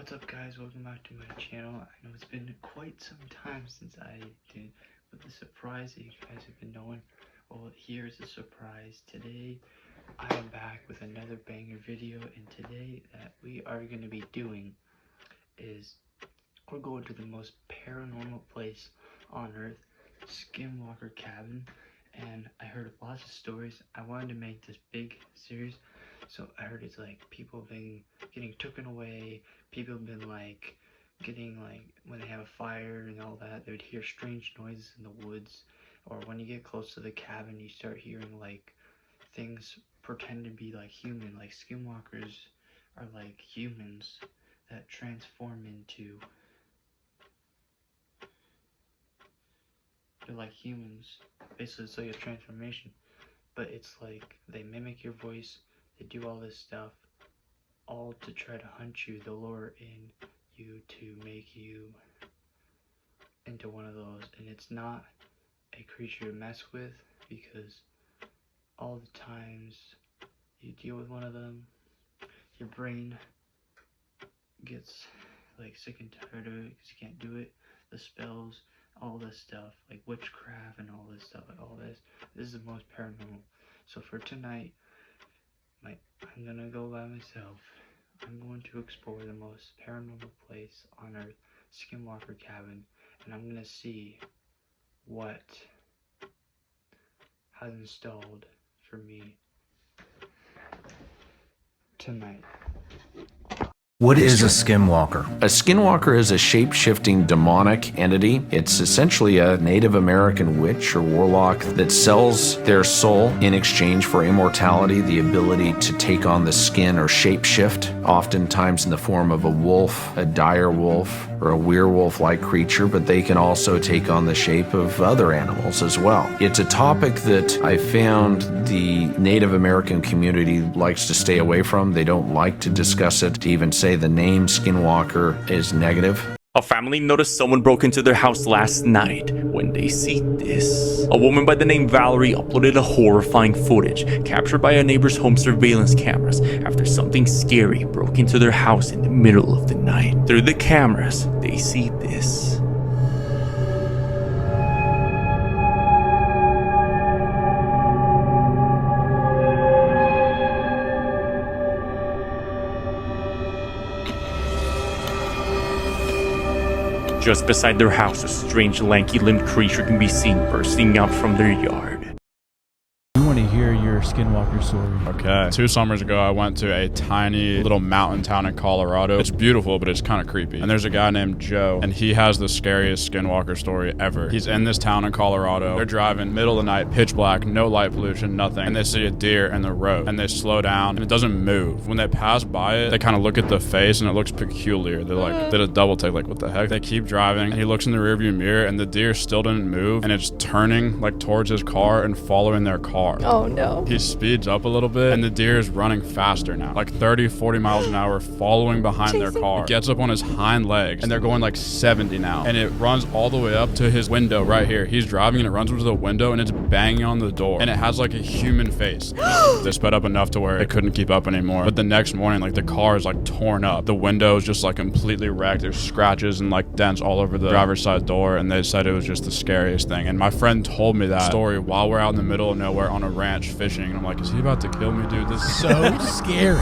What's up, guys? Welcome back to my channel. I know it's been quite some time since I did, but the surprise that you guys have been knowing, well, here's a surprise. Today I am back with another banger video, and today that we are going to be doing is we're going to the most paranormal place on earth, Skinwalker cabin. And I heard lots of stories. I wanted to make this big series, so I heard it's like people been getting taken away, people have been like getting, like, when they have a fire and all that, they would hear strange noises in the woods, or when you get close to the cabin you start hearing like things pretend to be like human, like skinwalkers are like humans that transform into, they're like humans. Basically, it's like a transformation, but it's like they mimic your voice, they do all this stuff, all to try to hunt you. They'll lure in you to make you into one of those, and it's not a creature to mess with, because all the times you deal with one of them, your brain gets like sick and tired of it because you can't do it. The spells, all this stuff, like witchcraft and all this stuff, like all this is the most paranormal. So for tonight, I'm gonna go by myself. I'm going to explore the most paranormal place on earth, Skinwalker cabin, and I'm gonna see what has installed for me tonight. What is a skinwalker? A skinwalker is a shape-shifting demonic entity. It's essentially a Native American witch or warlock that sells their soul in exchange for immortality, the ability to take on the skin or shape-shift, oftentimes in the form of a wolf, a dire wolf, or a werewolf-like creature, but they can also take on the shape of other animals as well. It's a topic that I found the Native American community likes to stay away from. They don't like to discuss it, to even say the name Skinwalker is negative. A family noticed someone broke into their house last night when they see this. A woman by the name Valerie uploaded a horrifying footage captured by a neighbor's home surveillance cameras after something scary broke into their house in the middle of the night. Through the cameras, they see this. Just beside their house, a strange lanky-limbed creature can be seen bursting out from their yard. I want to hear your Skinwalker story. Okay. 2 summers ago, I went to a tiny little mountain town in Colorado. It's beautiful, but it's kind of creepy. And there's a guy named Joe, and he has the scariest Skinwalker story ever. He's in this town in Colorado. They're driving middle of the night, pitch black, no light pollution, nothing. And they see a deer in the road, and they slow down, and it doesn't move. When they pass by it, they kind of look at the face, and it looks peculiar. They're like, did a double take, like, what the heck? They keep driving, and he looks in the rearview mirror, and the deer still didn't move, and it's turning like towards his car and following their car. Oh no. He speeds up a little bit, and the deer is running faster now, like 30, 40 miles an hour, following behind their car. It gets up on his hind legs, and they're going like 70 now, and it runs all the way up to his window right here. He's driving, and it runs up to the window, and it's banging on the door, and it has like a human face. They sped up enough to where it couldn't keep up anymore. But the next morning, like, the car is like torn up. The window is just like completely wrecked. There's scratches and like dents all over the driver's side door, and they said it was just the scariest thing. And my friend told me that story while we're out in the middle of nowhere on a ranch fishing, and I'm like, is he about to kill me, dude? This is So scary.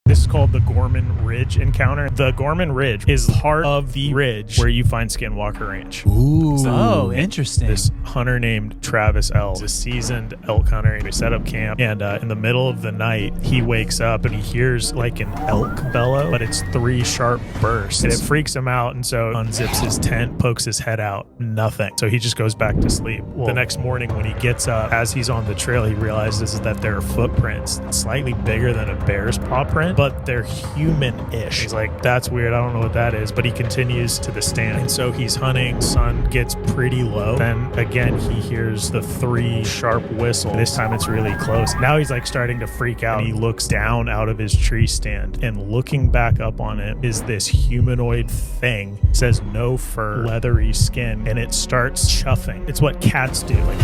This is called the Gorman Ridge encounter. The Gorman Ridge is part of the ridge where you find Skinwalker Ranch. Ooh. Oh, interesting. This hunter named Travis L. is a seasoned elk hunter. They set up camp, and in the middle of the night, he wakes up and he hears like an elk bellow, but it's 3 sharp bursts. And it freaks him out, and so unzips his tent, pokes his head out, nothing. So he just goes back to sleep. Well, the next morning when he gets up, as he's on the trail, he realizes that there are footprints slightly bigger than a bear's paw print, but they're human-ish. He's like, that's weird, I don't know what that is, but he continues to the stand. And so he's hunting, sun gets pretty low. Then again, he hears the 3 sharp whistles. This time it's really close. Now he's like starting to freak out. And he looks down out of his tree stand, and looking back up on it is this humanoid thing. It says no fur, leathery skin, and it starts chuffing. It's what cats do, like,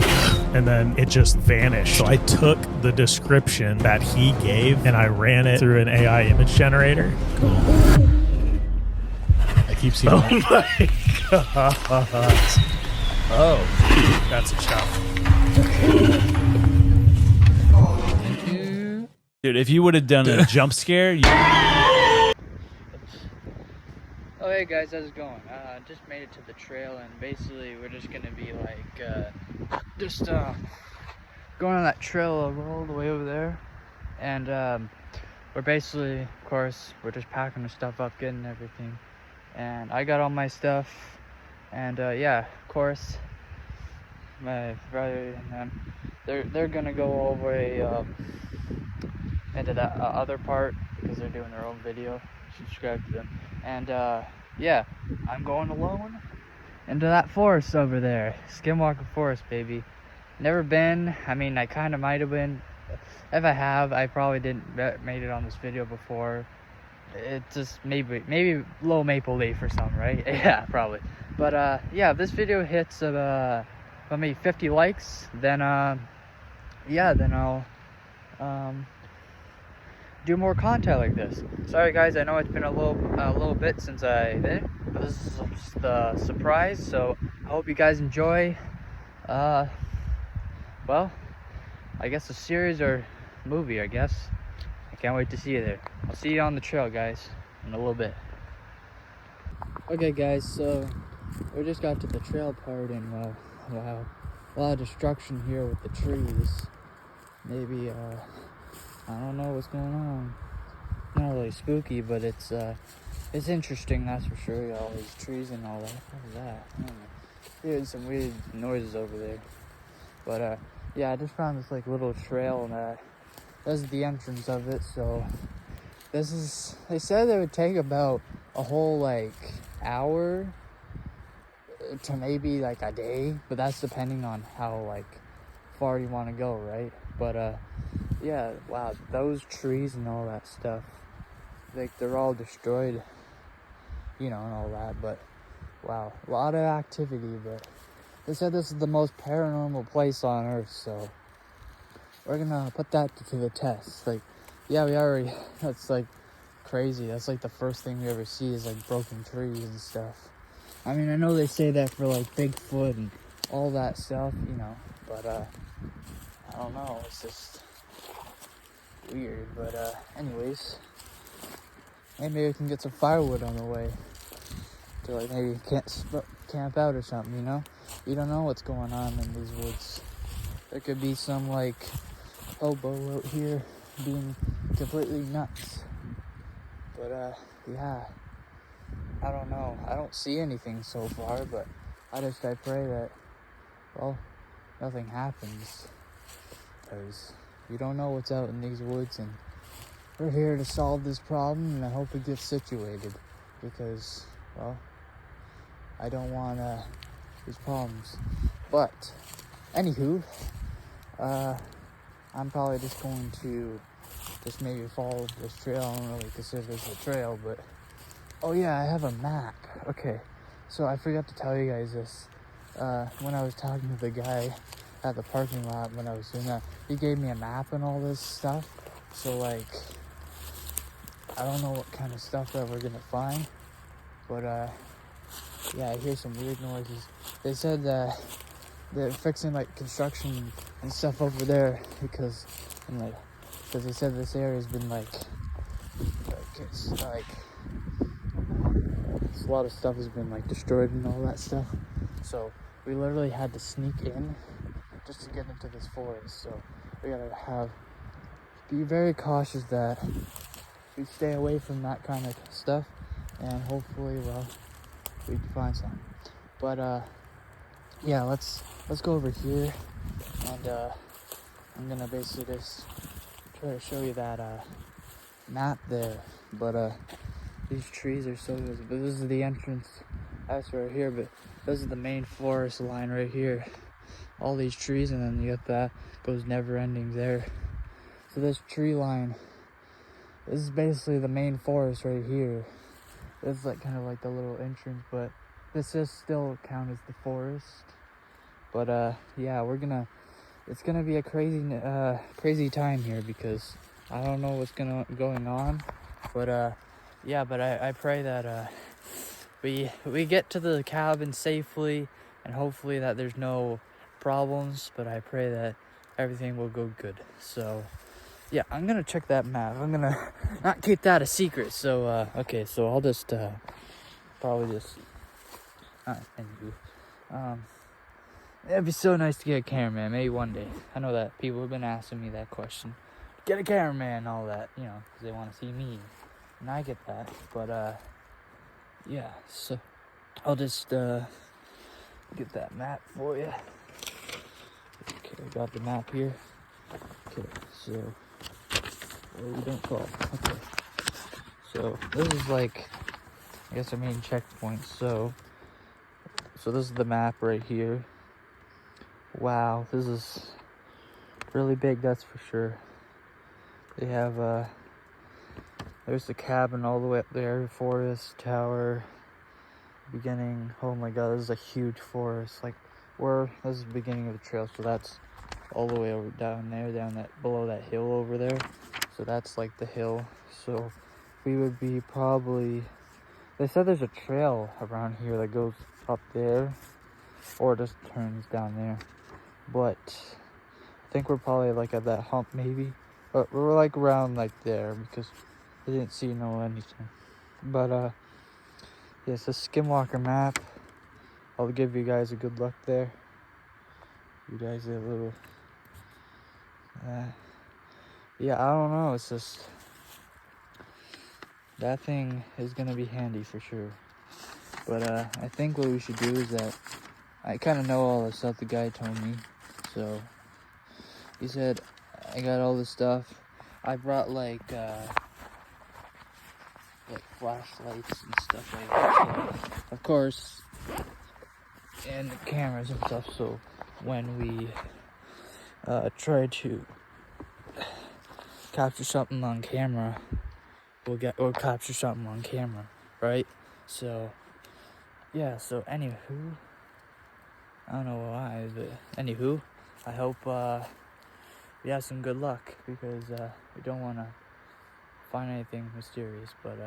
and then it just vanished. So I took the description that he gave and I ran it through an AI image generator. Keep seeing that. my god. Oh, that's a shot. Dude, if you would have done a jump scare, you... Oh hey guys, how's it going? Just made it to the trail, and basically we're just gonna be like going on that trail all the way over there, and we're basically, of course, we're just packing the stuff up, getting everything, and I got all my stuff, and yeah, of course, my brother and them, they're gonna go over into that other part because they're doing their own video. Subscribe to them, and yeah, I'm going alone into that forest over there, Skinwalker Forest, baby. Never been. I mean, I kind of might have been. If I have, I probably didn't made it on this video before. It just maybe low maple leaf or something, right? Yeah, probably. But yeah, if this video hits maybe 50 likes, then yeah, then I'll do more content like this. Sorry guys, I know it's been a little bit since I did. This is the surprise, so I hope you guys enjoy. Well, I guess a series or movie, I guess. I can't wait to see you there. I'll see you on the trail, guys, in a little bit. Okay guys, so we just got to the trail part, and wow, a lot of destruction here with the trees. Maybe I don't know what's going on. Not really spooky, but it's interesting, that's for sure. All these trees and all that. What is that? I don't know. Hearing some weird noises over there. But yeah, I just found this like little trail, and this is the entrance of it. So this is. They said it would take about a whole like hour to maybe like a day, but that's depending on how like far you want to go, right? But yeah, wow, those trees and all that stuff, like they're all destroyed, you know, and all that. But wow, a lot of activity. But they said this is the most paranormal place on earth, so we're gonna put that to the test. Like, yeah, we already, that's like crazy. That's like the first thing we ever see is like broken trees and stuff. I mean, I know they say that for like Bigfoot and all that stuff, you know, but I don't know, it's just weird. But anyways, maybe we can get some firewood on the way to like maybe camp out or something, you know? You don't know what's going on in these woods. There could be some like hobo out here being completely nuts. But yeah, I don't know. I don't see anything so far, but I pray that, well, nothing happens, because you don't know what's out in these woods, and we're here to solve this problem, and I hope it gets situated, because, well, I don't want these problems. But anywho, I'm probably just going to just maybe follow this trail. I don't really consider this a trail, but oh yeah, I have a map. Okay, so I forgot to tell you guys this. When I was talking to the guy at the parking lot when I was doing that, he gave me a map and all this stuff. So like, I don't know what kind of stuff that we're gonna find, but yeah, I hear some weird noises. They said that they're fixing like construction and stuff over there because they said this area's been like it's like a lot of stuff has been like destroyed and all that stuff. So we literally had to sneak in just to get into this forest. So we gotta be very cautious that we stay away from that kind of stuff, and hopefully, well, we can find some. But yeah, let's go over here, and I'm gonna basically just try to show you that map there. But these trees are so good. But this is the entrance. That's right here. But this is the main forest line right here. All these trees, and then you got that goes never ending there. So this tree line, this is basically the main forest right here. This is like kind of like the little entrance, but this is still count as the forest. But yeah, it's gonna be a crazy time here, because I don't know what's going on. But yeah, but I pray that we get to the cabin safely, and hopefully that there's no problems, but I pray that everything will go good. So yeah, I'm gonna check that map. I'm gonna not keep that a secret. So okay, so I'll just probably just it'd be so nice to get a cameraman, maybe one day. I know that people have been asking me that question, get a cameraman and all that, you know, because they want to see me, and I get that. But yeah, so I'll just get that map for you. Okay, I got the map here. Okay, so where we don't fall. Okay, so this is like, I guess, our main checkpoint. So this is the map right here. Wow, this is really big, that's for sure. They have there's the cabin all the way up there, forest tower, beginning. Oh my god, this is a huge forest. Like, this is the beginning of the trail, so that's all the way over down there, below that hill over there. So that's like the hill. So we would be probably, they said there's a trail around here that goes up there or just turns down there, but I think we're probably like at that hump maybe, but we're like around like there because I didn't see anything. But yeah, it's a Skinwalker map. I'll give you guys a good look there. You guys a little yeah, I don't know, it's just that thing is gonna be handy for sure. But I think what we should do is that I kind of know all the stuff the guy told me. So he said I got all this stuff. I brought like flashlights and stuff like that. So, of course, and the cameras and stuff. So when we try to capture something on camera, we'll capture something on camera, right? So yeah, so anywho, I don't know why, but anywho, I hope we have some good luck, because we don't want to find anything mysterious, but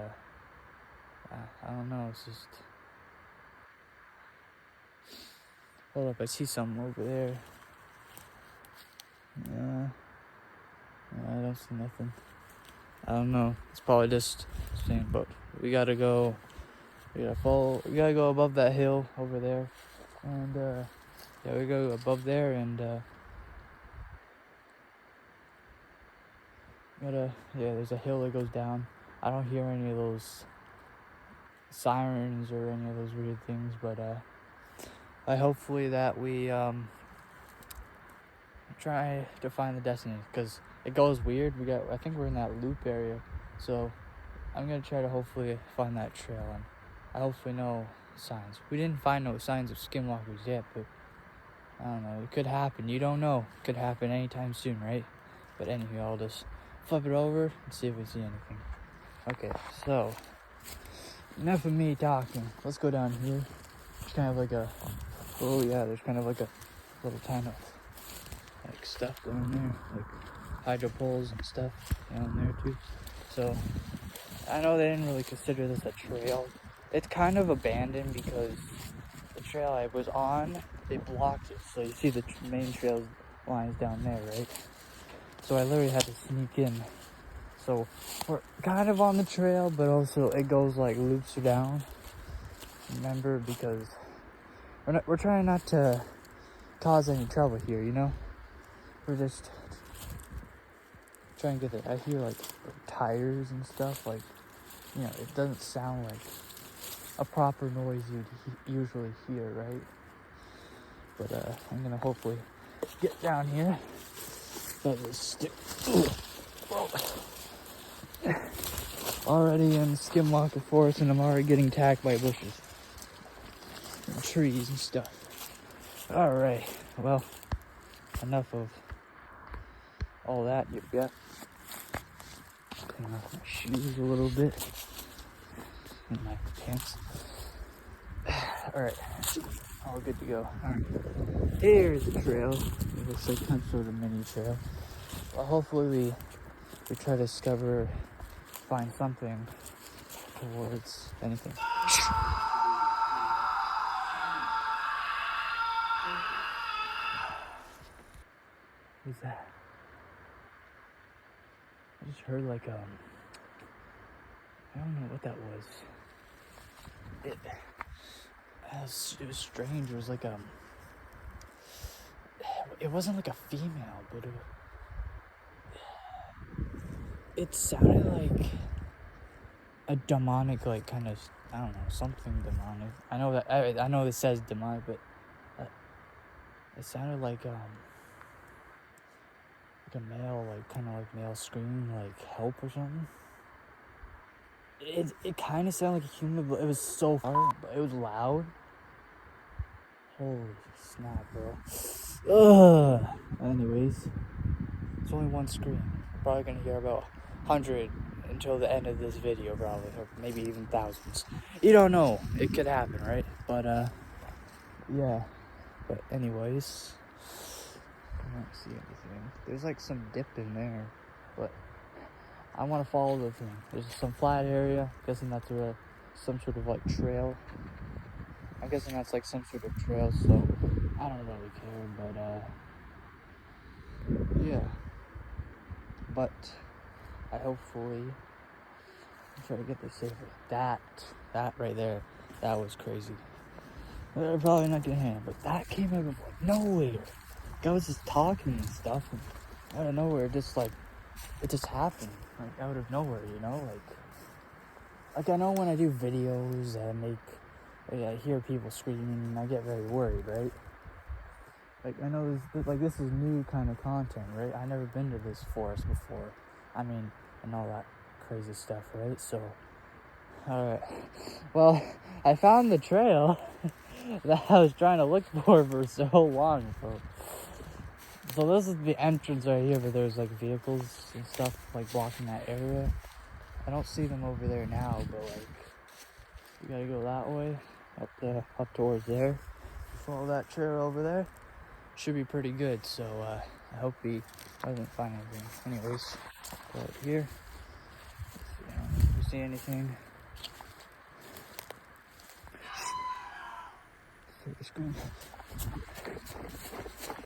I don't know, it's just, hold up, I see something over there. I don't see nothing. I don't know, it's probably just staying, but we gotta go above that hill over there, and yeah, we go above there, and there's a hill that goes down. I don't hear any of those sirens or any of those weird things, but I hopefully that we try to find the destination, because it goes weird. I think we're in that loop area, so I'm gonna try to hopefully find that trail, and I hopefully know signs. We didn't find no signs of skinwalkers yet, but I don't know, it could happen. You don't know, it could happen anytime soon, right? But anyway, I'll just flip it over and see if we see anything. Okay, so enough of me talking. Let's go down here. There's kind of like there's kind of like a little kind of like stuff down there, like hydro poles and stuff down there too. So I know they didn't really consider this a trail. It's kind of abandoned because the trail I was on, they blocked it. So you see the main trail lines down there, right? So I literally had to sneak in. So we're kind of on the trail, but also it goes like loops down. Remember, because we're trying not to cause any trouble here, you know? We're just trying to get there. I hear like tires and stuff, like, you know, it doesn't sound like a proper noise you'd usually hear, right? But I'm gonna hopefully get down here. Got this stick. Already in Skinwalker Forest, and I'm already getting attacked by bushes and trees and stuff. Alright, well, enough of all that. Yeah. Clean off my shoes a little bit and my pants. Alright, all good to go. Alright, here's the trail. It looks like some sort of mini trail. Well, hopefully we try to find something towards anything. was that? I just heard like I don't know what that was. It was strange. It was like it wasn't like a female, but it sounded like a demonic, like kind of, I don't know, something demonic. I know that I know it says demonic, but it sounded like a male, like kind of like male scream, like help or something. It kind of sounded like a human, but it was so far, but it was loud. Holy snap, bro. Ugh. Anyways, it's only one scream. I'm probably gonna hear about 100 until the end of this video, probably, or maybe even thousands. You don't know. It could happen, right? But yeah. But anyways, I don't see anything. There's like some dip in there, but I want to follow the thing. There's some flat area. I'm guessing that's some sort of like trail. I'm guessing that's like some sort of trail, so I don't really care, but yeah. But I hopefully try to get there safely. That right there, that was crazy. They're probably not gonna handle, but that came out of nowhere. I was just talking and stuff, and out of nowhere, just like it just happened, like out of nowhere, you know, like I know when I do videos, I hear people screaming, and I get very worried, right? Like I know this is new kind of content, right? I never been to this forest before. I mean, and all that crazy stuff, right? So, all right. Well, I found the trail that I was trying to look for so long. So this is the entrance right here, but there's like vehicles and stuff like blocking that area. I don't see them over there now, but like you gotta go that way, up towards there. Follow that trail over there. Should be pretty good. So I hope he doesn't find anything. Anyways, go up here. If you see anything. Let's go.